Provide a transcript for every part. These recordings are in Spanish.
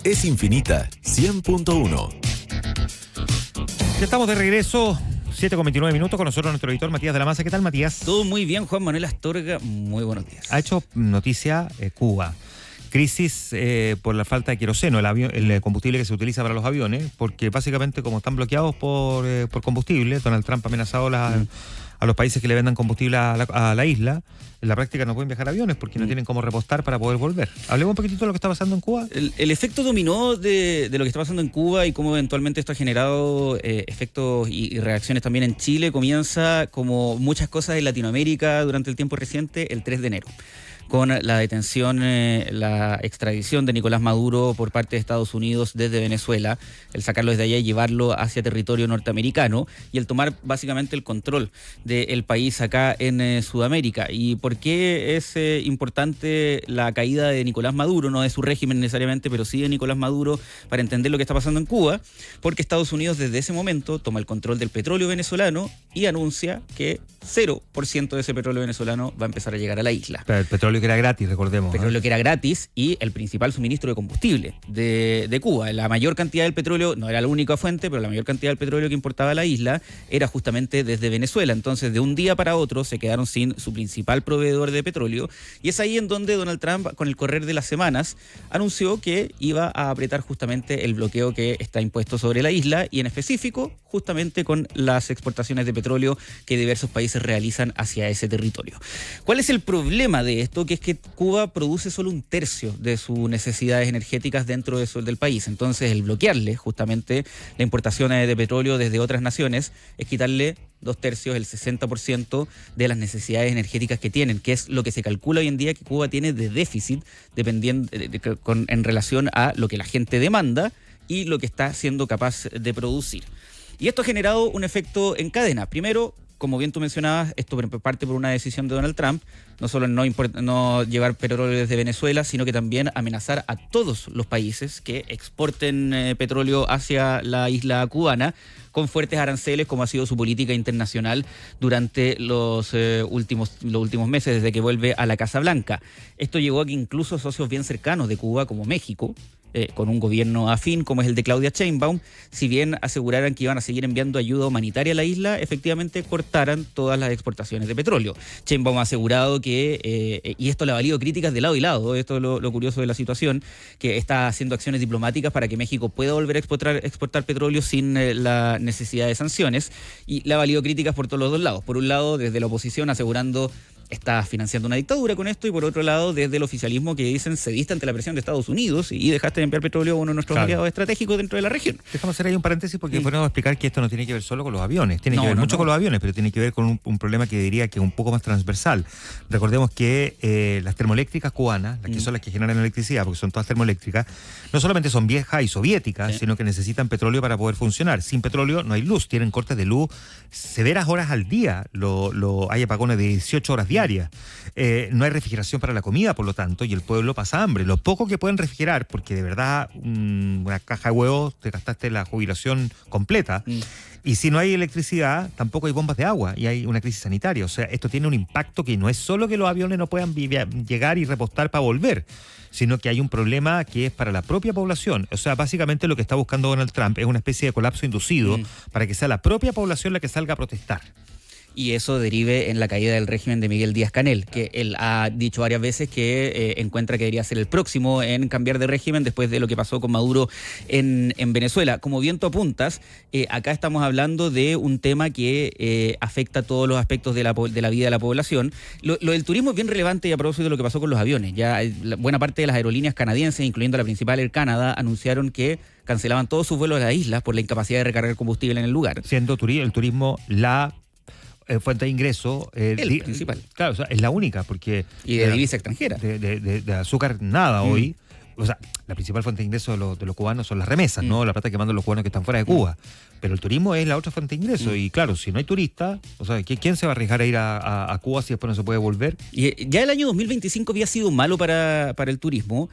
es infinita 100.1. Ya estamos de regreso, 7:29 minutos, con nosotros nuestro editor Matías de la Maza. ¿Qué tal, Matías? Todo muy bien, Juan Manuel Astorga, muy buenos días. Ha hecho noticia Cuba. Crisis por la falta de queroseno, el combustible que se utiliza para los aviones, porque básicamente como están bloqueados por combustible, Donald Trump ha amenazado a los países que le vendan combustible a la isla. En la práctica no pueden viajar aviones porque no tienen cómo repostar para poder volver. Hablemos un poquitito de lo que está pasando en Cuba. El efecto dominó de lo que está pasando en Cuba y cómo eventualmente esto ha generado efectos y reacciones también en Chile comienza, como muchas cosas en Latinoamérica durante el tiempo reciente, el 3 de enero. Con la detención, la extradición de Nicolás Maduro por parte de Estados Unidos desde Venezuela, el sacarlo desde allá y llevarlo hacia territorio norteamericano y el tomar básicamente el control del país acá en Sudamérica. ¿Y por qué es importante la caída de Nicolás Maduro? No de su régimen necesariamente, pero sí de Nicolás Maduro, para entender lo que está pasando en Cuba, porque Estados Unidos desde ese momento toma el control del petróleo venezolano y anuncia que 0% de ese petróleo venezolano va a empezar a llegar a la isla. Pero el petróleo que era gratis, recordemos. Petróleo que era gratis y el principal suministro de combustible de Cuba. La mayor cantidad del petróleo, no era la única fuente, pero la mayor cantidad del petróleo que importaba la isla era justamente desde Venezuela. Entonces, de un día para otro se quedaron sin su principal proveedor de petróleo y es ahí en donde Donald Trump, con el correr de las semanas, anunció que iba a apretar justamente el bloqueo que está impuesto sobre la isla y en específico justamente con las exportaciones de petróleo que diversos países realizan hacia ese territorio. ¿Cuál es el problema de esto? Que es que Cuba produce solo 1/3 de sus necesidades energéticas dentro del país. Entonces, el bloquearle justamente la importación de petróleo desde otras naciones es quitarle 2/3, el 60% de las necesidades energéticas que tienen, que es lo que se calcula hoy en día que Cuba tiene de déficit en relación a lo que la gente demanda y lo que está siendo capaz de producir. Y esto ha generado un efecto en cadena. Primero, como bien tú mencionabas, esto parte por una decisión de Donald Trump, no solo no llevar petróleo desde Venezuela, sino que también amenazar a todos los países que exporten petróleo hacia la isla cubana con fuertes aranceles, como ha sido su política internacional durante los últimos meses, desde que vuelve a la Casa Blanca. Esto llevó a que incluso socios bien cercanos de Cuba, como México, con un gobierno afín como es el de Claudia Sheinbaum, si bien aseguraran que iban a seguir enviando ayuda humanitaria a la isla, efectivamente cortaran todas las exportaciones de petróleo. Sheinbaum ha asegurado que, y esto le ha valido críticas de lado y lado, esto es lo curioso de la situación, que está haciendo acciones diplomáticas para que México pueda volver a exportar petróleo sin la necesidad de sanciones, y le ha valido críticas por todos los dos lados. Por un lado, desde la oposición asegurando está financiando una dictadura con esto, y por otro lado desde el oficialismo que dicen cediste ante la presión de Estados Unidos y dejaste de enviar petróleo a uno de nuestros aliados estratégicos dentro de la región. Déjame hacer ahí un paréntesis porque podemos explicar que esto no tiene que ver solo con los aviones, tiene que ver mucho con los aviones, pero tiene que ver con un problema que diría que es un poco más transversal. Recordemos que las termoeléctricas cubanas, las que son las que generan electricidad, porque son todas termoeléctricas, no solamente son viejas y soviéticas, sino que necesitan petróleo para poder funcionar. Sin petróleo no hay luz, tienen cortes de luz severas horas al día, hay apagones de 18 horas diarias. No hay refrigeración para la comida, por lo tanto, y el pueblo pasa hambre. Lo poco que pueden refrigerar, porque de verdad una caja de huevos te gastaste la jubilación completa, y si no hay electricidad, tampoco hay bombas de agua y hay una crisis sanitaria. O sea, esto tiene un impacto que no es solo que los aviones no puedan llegar y repostar para volver, sino que hay un problema que es para la propia población. O sea, básicamente lo que está buscando Donald Trump es una especie de colapso inducido para que sea la propia población la que salga a protestar. Y eso derive en la caída del régimen de Miguel Díaz-Canel, que él ha dicho varias veces que encuentra que debería ser el próximo en cambiar de régimen después de lo que pasó con Maduro en Venezuela. Como bien tú apuntas, acá estamos hablando de un tema que afecta todos los aspectos de la vida de la población. Lo del turismo es bien relevante y a propósito de lo que pasó con los aviones. Ya buena parte de las aerolíneas canadienses, incluyendo la principal Air Canada, anunciaron que cancelaban todos sus vuelos a las islas por la incapacidad de recargar combustible en el lugar. Siendo el turismo la fuente de ingreso principal. Claro, o sea, es la única, porque y de divisa extranjera. De azúcar nada hoy. O sea, la principal fuente de ingreso de los cubanos son las remesas, ¿no? La plata que mandan los cubanos que están fuera de Cuba. Pero el turismo es la otra fuente de ingreso. Y claro, si no hay turistas, o sea, ¿quién se va a arriesgar a ir a Cuba si después no se puede volver? Y ya el año 2025 había sido malo para el turismo.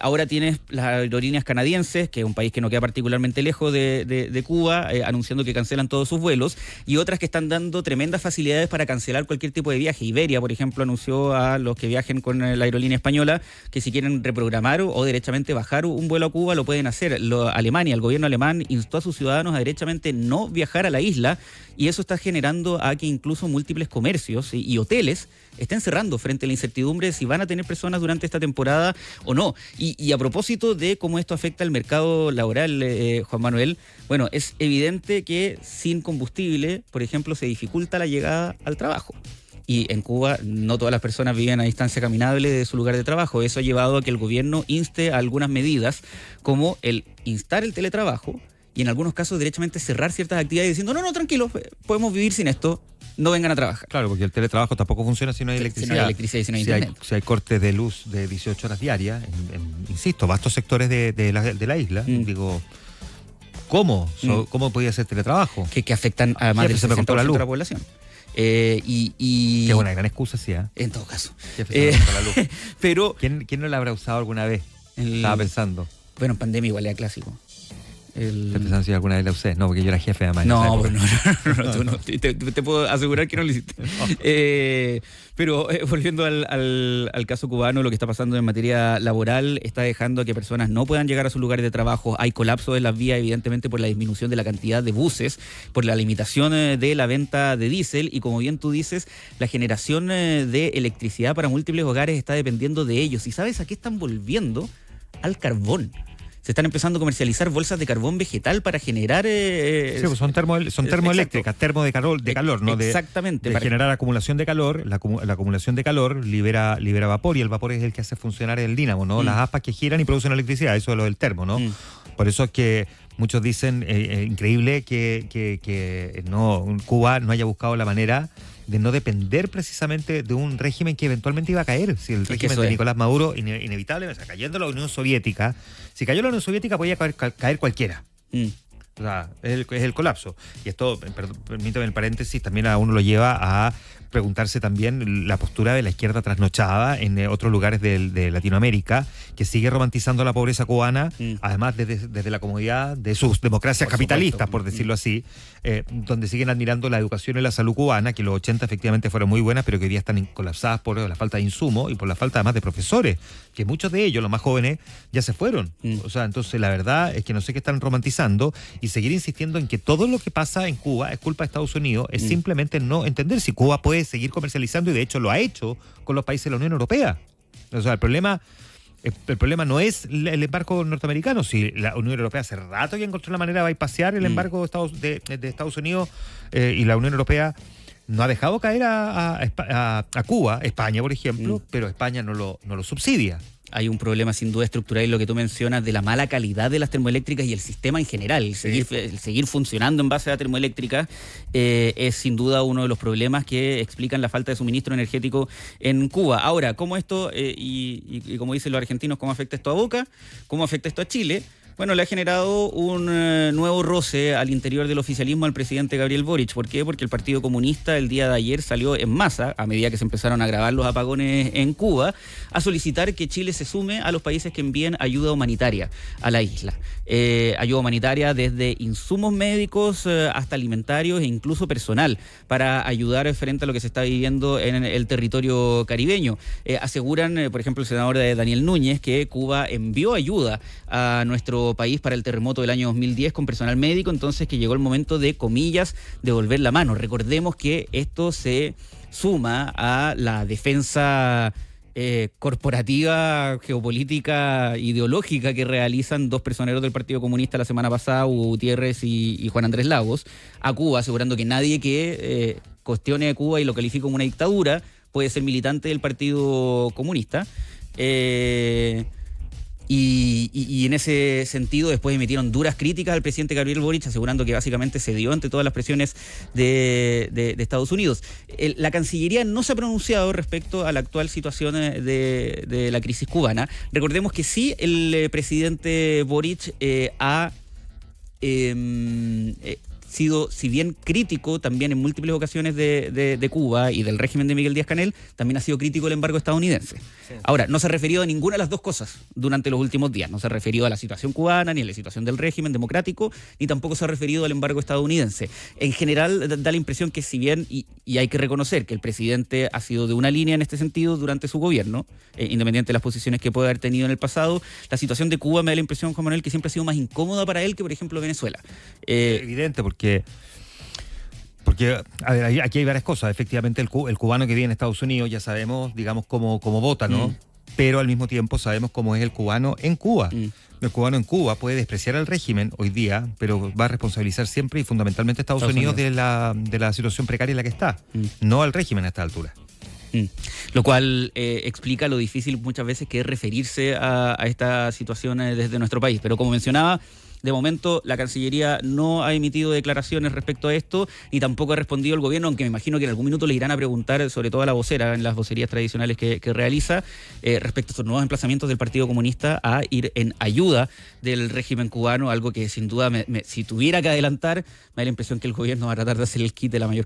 Ahora tienes las aerolíneas canadienses, que es un país que no queda particularmente lejos de Cuba, anunciando que cancelan todos sus vuelos, y otras que están dando tremendas facilidades para cancelar cualquier tipo de viaje. Iberia, por ejemplo, anunció a los que viajen con la aerolínea española que si quieren reprogramar o derechamente bajar un vuelo a Cuba, lo pueden hacer. Alemania, el gobierno alemán instó a sus ciudadanos a derechamente no viajar a la isla, y eso está generando a que incluso múltiples comercios y hoteles estén cerrando frente a la incertidumbre de si van a tener personas durante esta temporada o no. Y a propósito de cómo esto afecta al mercado laboral, Juan Manuel, bueno, es evidente que sin combustible, por ejemplo, se dificulta la llegada al trabajo. Y en Cuba no todas las personas viven a distancia caminable de su lugar de trabajo. Eso ha llevado a que el gobierno inste a algunas medidas, como el instar el teletrabajo y en algunos casos derechamente cerrar ciertas actividades diciendo no, tranquilos, podemos vivir sin esto, no vengan a trabajar. Claro, porque el teletrabajo tampoco funciona si no hay electricidad. Si no hay electricidad y si no hay internet. Si hay cortes de luz de 18 horas diarias, insisto, vastos sectores de la isla, digo... ¿Cómo? ¿Cómo podía ser teletrabajo? Que afectan a más del 60% de la población. Que es una gran excusa, sí. En todo caso. La luz. Pero ¿Quién no la habrá usado alguna vez? Estaba pensando. Bueno, en pandemia igual era clásico. ¿Estás pensando si alguna vez la usé? No, porque yo era jefe además. No, tú no. Te puedo asegurar que no lo hiciste. No. Pero volviendo al caso cubano, lo que está pasando en materia laboral está dejando a que personas no puedan llegar a sus lugares de trabajo. Hay colapso de las vías, evidentemente, por la disminución de la cantidad de buses, por la limitación de la venta de diésel y, como bien tú dices, la generación de electricidad para múltiples hogares está dependiendo de ellos. ¿Y sabes a qué están volviendo? Al carbón. Se están empezando a comercializar bolsas de carbón vegetal para generar... sí, pues son termoeléctricas, termo de calor, ¿no? Exactamente. De generar acumulación de calor. La acumulación de calor libera vapor, y el vapor es el que hace funcionar el dínamo, ¿no? Las aspas que giran y producen electricidad, eso es lo del termo, ¿no? Por eso es que muchos dicen, increíble que Cuba no haya buscado la manera de no depender precisamente de un régimen que eventualmente iba a caer. Si el régimen de Nicolás Maduro, inevitable, cayendo la Unión Soviética, si cayó la Unión Soviética podía caer cualquiera. O sea, es el colapso. Y esto, permítame el paréntesis, también a uno lo lleva a preguntarse también la postura de la izquierda trasnochada en otros lugares de Latinoamérica, que sigue romantizando la pobreza cubana, además desde la comodidad de sus democracias capitalistas, por decirlo así, donde siguen admirando la educación y la salud cubana, que los 80 efectivamente fueron muy buenas, pero que hoy día están colapsadas por la falta de insumos y por la falta además de profesores, que muchos de ellos, los más jóvenes, ya se fueron. O sea, entonces la verdad es que no sé qué están romantizando, y seguir insistiendo en que todo lo que pasa en Cuba es culpa de Estados Unidos es simplemente no entender si Cuba puede seguir comercializando, y de hecho lo ha hecho con los países de la Unión Europea. O sea, el problema no es el embargo norteamericano. Si la Unión Europea hace rato ya encontró la manera de bypassear el embargo de Estados Unidos, y la Unión Europea no ha dejado caer a Cuba, España por ejemplo, pero España no lo subsidia. Hay un problema sin duda estructural en lo que tú mencionas de la mala calidad de las termoeléctricas y el sistema en general. El seguir funcionando en base a termoeléctricas es sin duda uno de los problemas que explican la falta de suministro energético en Cuba. Ahora, ¿cómo esto, y como dicen los argentinos, cómo afecta esto a Boca? ¿Cómo afecta esto a Chile? Bueno, le ha generado un nuevo roce al interior del oficialismo al presidente Gabriel Boric. ¿Por qué? Porque el Partido Comunista el día de ayer salió en masa, a medida que se empezaron a agravar los apagones en Cuba, a solicitar que Chile se sume a los países que envíen ayuda humanitaria a la isla. Ayuda humanitaria desde insumos médicos hasta alimentarios e incluso personal, para ayudar frente a lo que se está viviendo en el territorio caribeño. Aseguran, por ejemplo, el senador Daniel Núñez, que Cuba envió ayuda a nuestro país para el terremoto del año 2010 con personal médico, entonces que llegó el momento de, comillas, devolver la mano. Recordemos que esto se suma a la defensa corporativa, geopolítica, ideológica que realizan dos personeros del Partido Comunista la semana pasada, Hugo Gutiérrez y Juan Andrés Lagos, a Cuba, asegurando que nadie que cuestione a Cuba y lo califique como una dictadura puede ser militante del Partido Comunista. Y en ese sentido después emitieron duras críticas al presidente Gabriel Boric, asegurando que básicamente cedió ante todas las presiones de Estados Unidos. La Cancillería no se ha pronunciado respecto a la actual situación de la crisis cubana. Recordemos que sí, el presidente Boric sido, si bien crítico también en múltiples ocasiones de Cuba y del régimen de Miguel Díaz-Canel, también ha sido crítico el embargo estadounidense. Sí. Ahora, no se ha referido a ninguna de las dos cosas durante los últimos días. No se ha referido a la situación cubana, ni a la situación del régimen democrático, ni tampoco se ha referido al embargo estadounidense. En general, da la impresión que si bien, y hay que reconocer que el presidente ha sido de una línea en este sentido durante su gobierno, independiente de las posiciones que puede haber tenido en el pasado, la situación de Cuba me da la impresión, Juan Manuel, que siempre ha sido más incómoda para él que, por ejemplo, Venezuela. Evidente, porque a ver, aquí hay varias cosas. Efectivamente, el cubano que vive en Estados Unidos ya sabemos, digamos, cómo vota, ¿no? Pero al mismo tiempo sabemos cómo es el cubano en Cuba. El cubano en Cuba puede despreciar al régimen hoy día, pero va a responsabilizar siempre y fundamentalmente a Estados Unidos de la situación precaria en la que está, no al régimen a esta altura. Lo cual explica lo difícil muchas veces que es referirse a estas situaciones desde nuestro país. Pero como mencionaba, de momento la Cancillería no ha emitido declaraciones respecto a esto, ni tampoco ha respondido el gobierno, aunque me imagino que en algún minuto le irán a preguntar, sobre todo a la vocera, en las vocerías tradicionales que realiza, respecto a estos nuevos emplazamientos del Partido Comunista a ir en ayuda del régimen cubano, algo que sin duda, si tuviera que adelantar, me da la impresión que el gobierno va a tratar de hacer el kit de la mayor